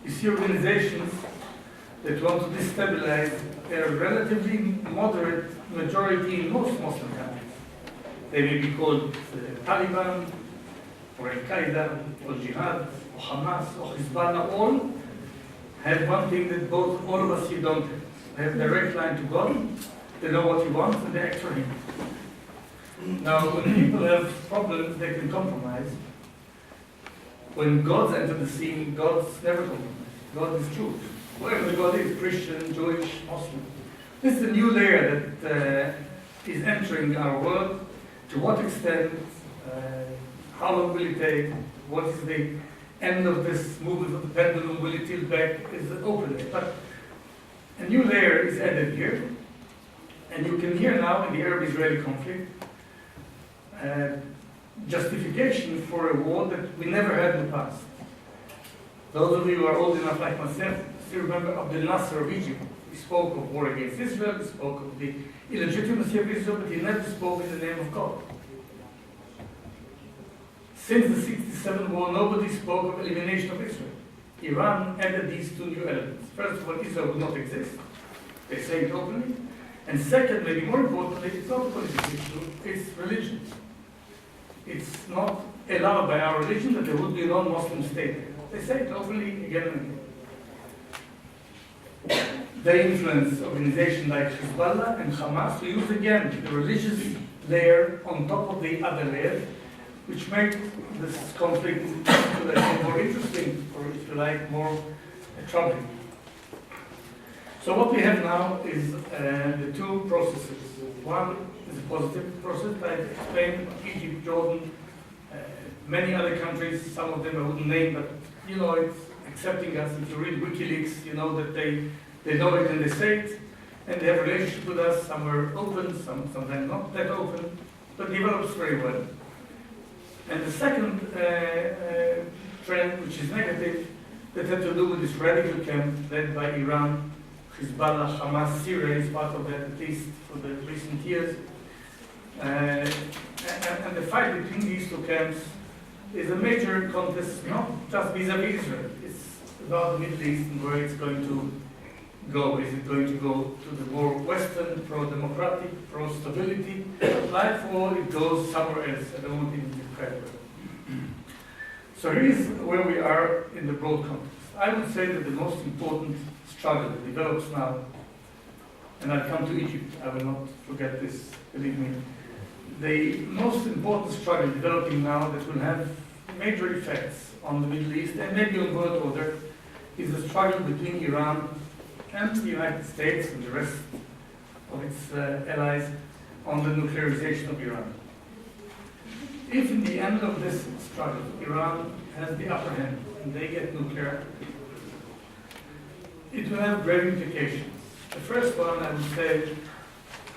You see organizations that want to destabilize a relatively moderate majority in most Muslim countries. They may be called Taliban, or Al-Qaeda, or Jihad, or Hamas, or Hezbollah. All have one thing that both all of us here don't have. They have a direct line to God, they know what He wants, and they act for Him. Now, when people have problems, they can compromise. When God's entered the scene, God's never compromised. God is truth. Whatever the God is, Christian, Jewish, Muslim. This is a new layer that is entering our world. To what extent, how long will it take, what is the end of this movement of the pendulum, will it tilt back, is open. But a new layer is added here. And you can hear now in the Arab-Israeli conflict justification for a war that we never had in the past. Those of you who are old enough like myself still remember Abdel Nasser of Egypt. He spoke of war against Israel, he spoke of the illegitimacy of Israel, but he never spoke in the name of God. Since the 1967 war, nobody spoke of elimination of Israel. Iran added these two new elements. First of all, Israel would not exist. They say it openly. And second, maybe more importantly, it's not a political issue, it's religion. It's not allowed by our religion that there would be a non-Muslim state. They say it openly again and again. They influence organizations like Hezbollah and Hamas to use again the religious layer on top of the other layers, which make this conflict more interesting, or if you like, more troubling. So what we have now is the two processes. One is a positive process. I explained Egypt, Jordan, many other countries, some of them I wouldn't name, but you know, it's accepting us. If you read WikiLeaks, you know that they know it and they say it, and they have a relationship with us. Some are open, sometimes not that open, but develops very well. And the second trend, which is negative, that had to do with this radical camp led by Iran, Hezbollah, Hamas, Syria is part of that, at least for the recent years. And the fight between these two camps is a major contest, not just vis-a-vis Israel. It's about the Middle East and where it's going to go. Is it going to go to the more Western, pro-democratic, pro-stability life, or it goes somewhere else? I don't want to describe it. So here's where we are in the broad context. I would say that the most important struggle that develops now, and I'll come to Egypt, I will not forget this, believe me. The most important struggle developing now that will have major effects on the Middle East and maybe on world order is the struggle between Iran and the United States and the rest of its allies on the nuclearization of Iran. If in the end of this struggle, Iran has the upper hand and they get nuclear, it will have grave implications. The first one, I would say,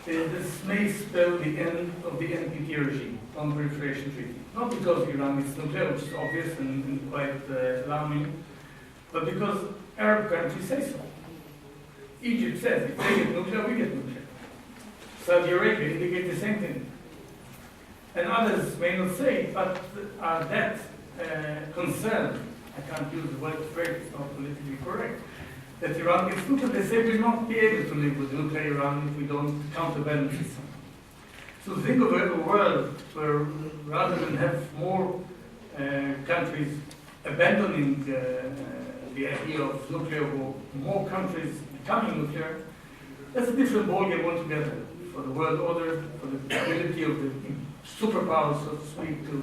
is this may spell the end of the NPT regime, Non-Proliferation Treaty. Not because Iran is nuclear, which is obvious and quite alarming, but because Arab countries say so. Egypt says, if they get nuclear, we get nuclear. Saudi Arabia indicates the same thing. And others may not say it, but are that concerned, I can't use the word afraid, it's not politically correct, that Iran gets nuclear, they say we'll not be able to live with nuclear Iran if we don't counterbalance it. So think of a world where rather than have more countries abandoning the idea of nuclear war, more countries becoming nuclear, that's a different ballgame altogether for the world order, for the ability of the superpowers, so to speak, to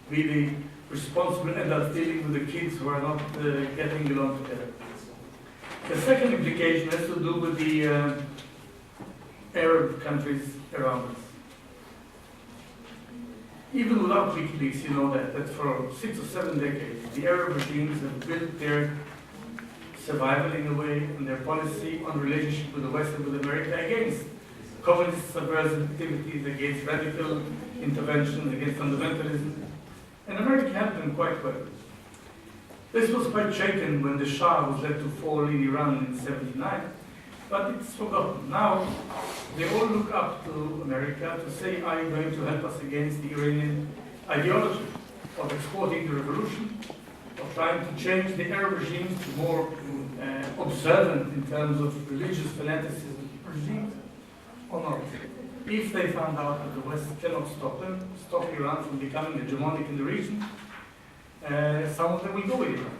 be the responsible adults dealing with the kids who are not getting along together. The second implication has to do with the Arab countries around us. Even without WikiLeaks, you know that for 6 or 7 decades, the Arab regimes have built their survival in a way and their policy on relationship with the West and with America against communist subversive activities, against radical interventions, against fundamentalism. And America helped them quite well. This was quite shaken when the Shah was led to fall in Iran in 1979, but it's forgotten. Now, they all look up to America to say, are you going to help us against the Iranian ideology of exporting the revolution of trying to change the Arab regimes to more observant in terms of religious fanaticism regimes or not. If they found out that the West cannot stop them, stop Iran from becoming hegemonic in the region, some of them will go with Iran.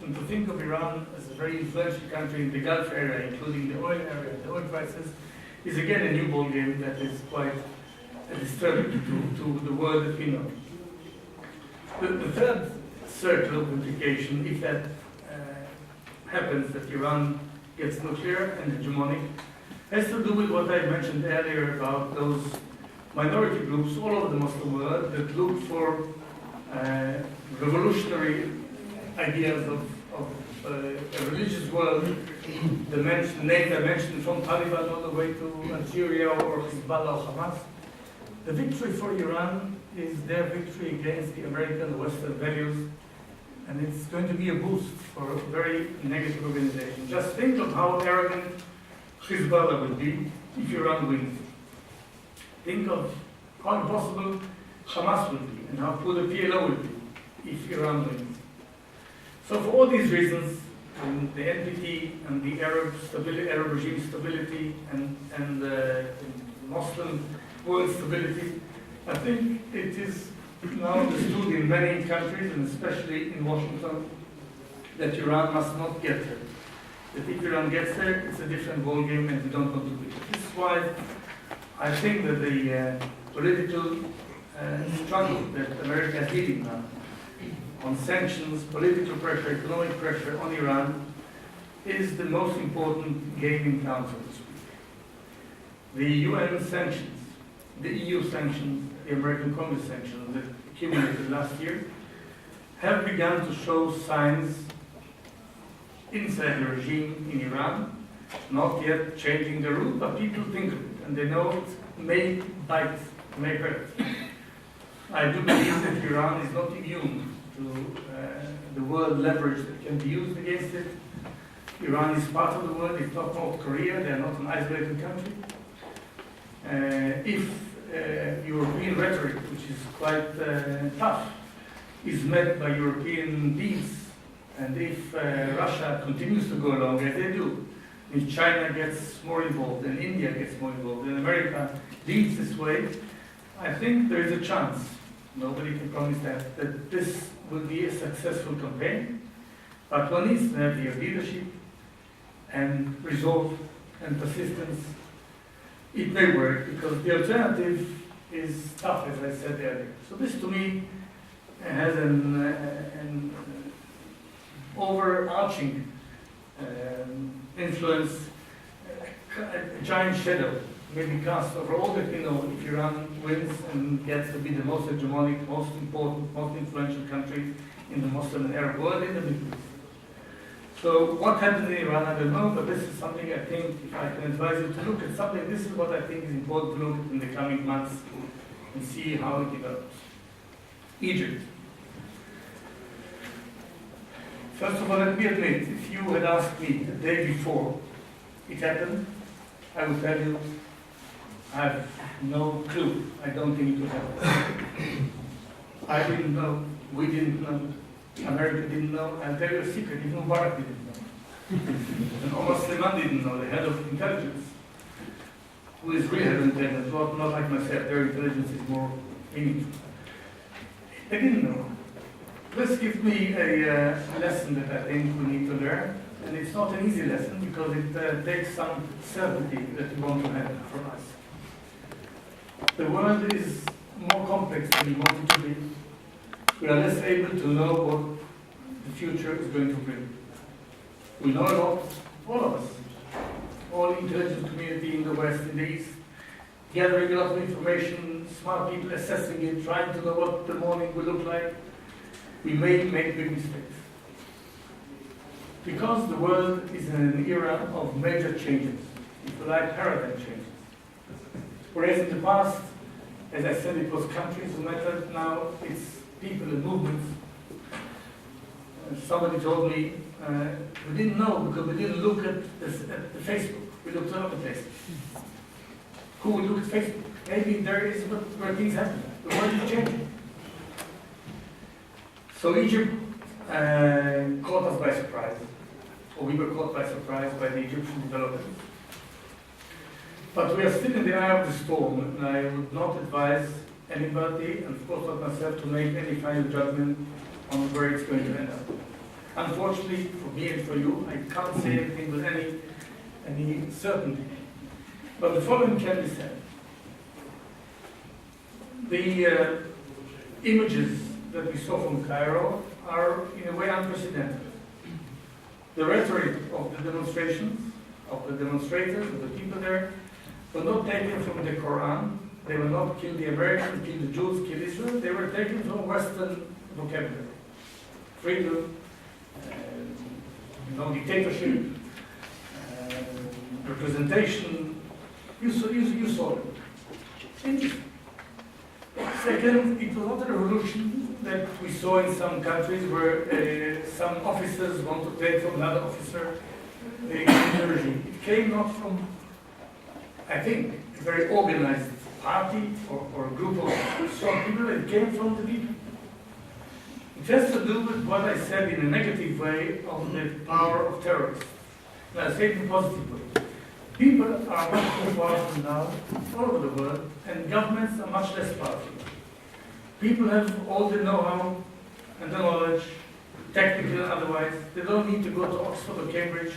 And to think of Iran as a very influential country in the Gulf area, including the oil area, the oil prices, is again a new ballgame that is quite disturbing to the world that we know. The third circle of implication, if that happens, that Iran gets nuclear and hegemonic, has to do with what I mentioned earlier about those minority groups all over the Muslim world that look for revolutionary ideas of a religious world. The names I mentioned, from Taliban all the way to Algeria or Hezbollah or Hamas. The victory for Iran is their victory against the American Western values, and it's going to be a boost for a very negative organization. Just think of how arrogant Hezbollah will be if Iran wins. Think of how impossible Hamas will be and how poor the PLO will be if Iran wins. So for all these reasons, the NPT and the Arab regime stability and the Muslim world stability, I think it is now understood in many countries, and especially in Washington, that Iran must not get there. That if Iran gets there, it's a different ballgame and we don't want to do it. This is why I think that the political struggle that America is leading now on sanctions, political pressure, economic pressure on Iran is the most important game in town, so to speak. The UN sanctions, the EU sanctions, the American Congress sanctions that accumulated last year have begun to show signs inside the regime in Iran, not yet changing the route, but people think of it, and they know it may bite, may hurt. I do believe that Iran is not immune to the world leverage that can be used against it. Iran is part of the world, it's not North Korea, they are not an isolated country. If European rhetoric, which is quite tough, is met by European deeds, and if Russia continues to go along as they do, if China gets more involved, and India gets more involved, and America leads this way, I think there is a chance, nobody can promise that this will be a successful campaign, but one needs to have the leadership and resolve and persistence. It may work, because the alternative is tough, as I said earlier. So this, to me, has an overarching influence, a giant shadow maybe cast over all that we know if Iran wins and gets to be the most hegemonic, most important, most influential country in the Muslim and Arab world in the Middle East. So what happens in Iran, I don't know, but this is something I think, if I can advise you to look at something, this is what I think is important to look at in the coming months and see how it develops. Egypt. First of all, let me admit, if you had asked me the day before it happened, I would tell you, I have no clue. I don't think it would happen. I didn't know, we didn't know, America didn't know. I'll tell you a secret, even Mubarak didn't know. And Omar Suleiman didn't know, the head of intelligence, who is really head of intelligence, not like myself, their intelligence is more meaningful. They didn't know. This gives me a lesson that I think we need to learn. And it's not an easy lesson because it takes some certainty that we want to have from us. The world is more complex than we want it to be. We are less able to know what the future is going to bring. We know a lot, all of us, all intelligence community in the West, in the East, gathering a lot of information, smart people assessing it, trying to know what the morning will look like. We may make big mistakes. Because the world is in an era of major changes, if you like, paradigm changes. Whereas in the past, as I said, it was countries who mattered, now it's people and movements. Somebody told me, we didn't know because we didn't look at the Facebook, we looked at other places. Who would look at Facebook? Maybe there is where things happen, the world is changing. So Egypt caught us by surprise, or we were caught by surprise by the Egyptian developments. But we are still in the eye of the storm, and I would not advise anybody, and of course not myself, to make any final judgment on where it's going to end up. Unfortunately, for me and for you, I can't say anything with any certainty. But the following can be said. The images that we saw from Cairo are in a way unprecedented. The rhetoric of the demonstrations, of the demonstrators, of the people there, were not taken from the Quran. They were not kill the Americans, kill the Jews, kill Israel. They were taken from Western vocabulary. Freedom, dictatorship, representation. You saw it. Interesting. Second, it was not a revolution that we saw in some countries where some officers want to take from another officer the regime. It came not from, I think, a very organized party or a group of strong people. It came from the people. It has to do with what I said in a negative way of the power of terrorists. And I say it in a positive way. People are much more powerful now all over the world, and governments are much less powerful. People have all the know-how and the knowledge, technical and otherwise. They don't need to go to Oxford or Cambridge,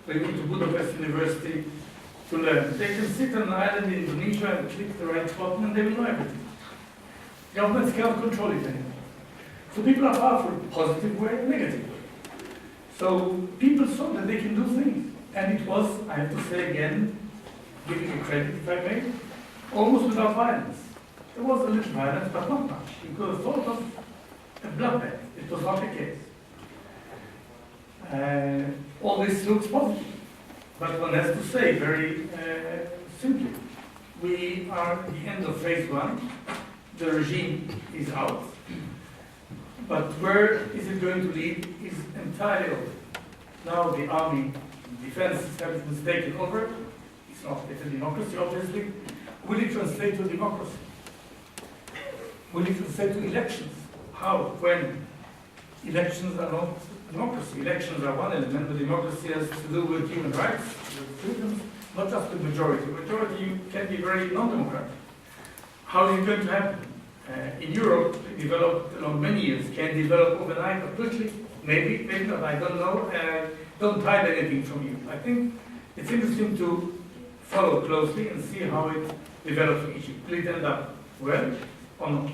or even to Budapest University to learn. They can sit on an island in Indonesia and click the right button and they will know everything. Governments cannot control it anymore. So people are powerful, positive way and negative way. So people saw that they can do things. And it was, I have to say again, giving a credit if I may, almost without violence. There was a little violence, but not much. You could have thought of a bloodbath. It was not the case. All this looks positive. But one has to say very simply, we are at the end of phase one. The regime is out. But where is it going to lead is entirely open. Now the army defense establishment is taken over. It's a democracy, obviously. Will it translate to democracy? Will it translate to elections? How? When? Elections are not democracy. Elections are one element, but democracy has to do with human rights, with freedoms, not just the majority. Majority can be very non-democratic. How is it going to happen? In Europe, it developed along many years, can develop overnight or quickly. Maybe, maybe not, I don't know. Don't hide anything from you. I think it's interesting to follow closely and see how it develops in Egypt. Will it end up well or not?